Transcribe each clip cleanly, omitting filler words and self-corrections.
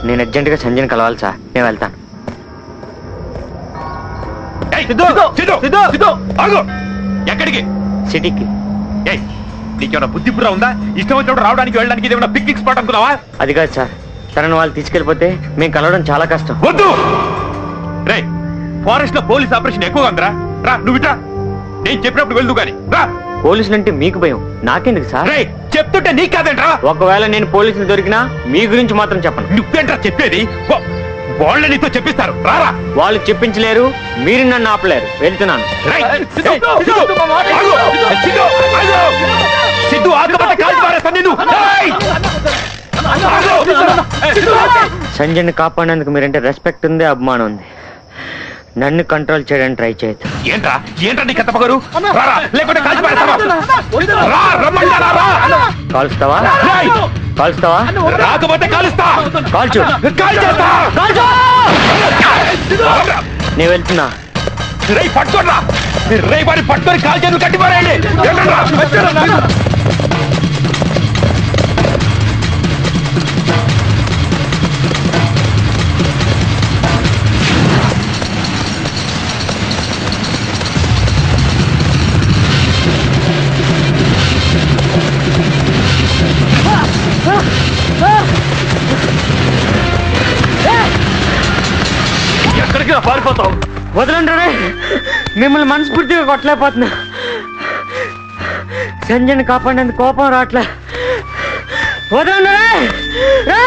నేను అర్జెంటుగా సంజయ్ని కలవాలి సార్. నేను వెళ్తాను. ఎక్కడికి? సిటీకి. నీకేమైనా బుద్ధి బుర్ర ఉందా? ఇష్టం వచ్చినప్పుడు రావడానికి వెళ్ళడానికి ఏమైనా పిక్నిక్ స్పాట్ అనుకున్నావా? అది కాదు సార్, తనను వాళ్ళు తీసుకెళ్ళిపోతే మేము కలవడం చాలా కష్టం. వద్దు రే, ఫారెస్ట్ లో పోలీస్ ఆపరేషన్ ఎక్కువగా ఉందిరా. రా నువ్వు ఇట్రా, నేను చెప్పినప్పుడు వెళ్దు గాని రా. పోలీసులు అంటే మీకు భయం, నాకెందుకు సార్? రే చెప్తుంటే నీకు కాదేంట్రా? ఒకవేళ నేను పోలీసులు దొరికినా మీ గురించి మాత్రం చెప్పను. నువ్వేంట్రా చెప్పేది? వాళ్ళ నీతో చెప్పిస్తారు. రారా. వాళ్ళు చెప్పించలేరు, మీరు నన్ను ఆపలేరు. వెళ్తున్నాను. సిద్ధు ఆగబట్ట కాల్చి పారేస్తాను నిన్ను. సంజయ్ని కాపాడేందుకు మీరంటే రెస్పెక్ట్ ఉంది, అభిమానం ఉంది. నన్ను కంట్రోల్ చేయడానికి ట్రై చేయొద్దు. ఏంట్రా ఏంట్రా నీ కథ పగరు? రారా, లేకుంటే కాల్చి పారేస్తావా? రా, రమ్మంటారా? కాల్స్తావా? కాల్స్తావా? రాకపోతే కాలుస్తా. కాల్చు. కాల్చేస్తా. నేను వెళ్తున్నా. రేయ్ పట్టుకోరా, రేయ్ వారిని పట్టుకొని కాల్ చేతులు కట్టిపారేయండి. ఎక్కడికి పారిపోతావు? వదలండి రే, మిమ్మల్ని మనస్ఫూర్తిగా కొట్టలేకపోతున్నా. సంజయ్ని కాపాడేందుకు కోపం రావట్లే. వదలండి రే.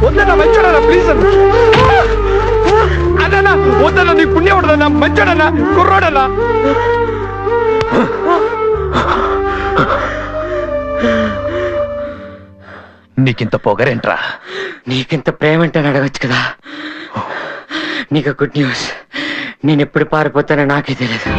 వద్దన్నా మంచోడన్నా, ప్లీజ్ అన్న. అదన్నా వద్దన్నా, నీ పుణ్యం ఉండదన్నా. మంచోడన్నా, కుర్రోడన్నా. నీకింత పొగరేంట్రా? నీకింత ప్రేమ అంటే అడగచ్చు కదా. నీకు గుడ్ న్యూస్, నేను ఎప్పుడు పారిపోతానో నాకే తెలియదు.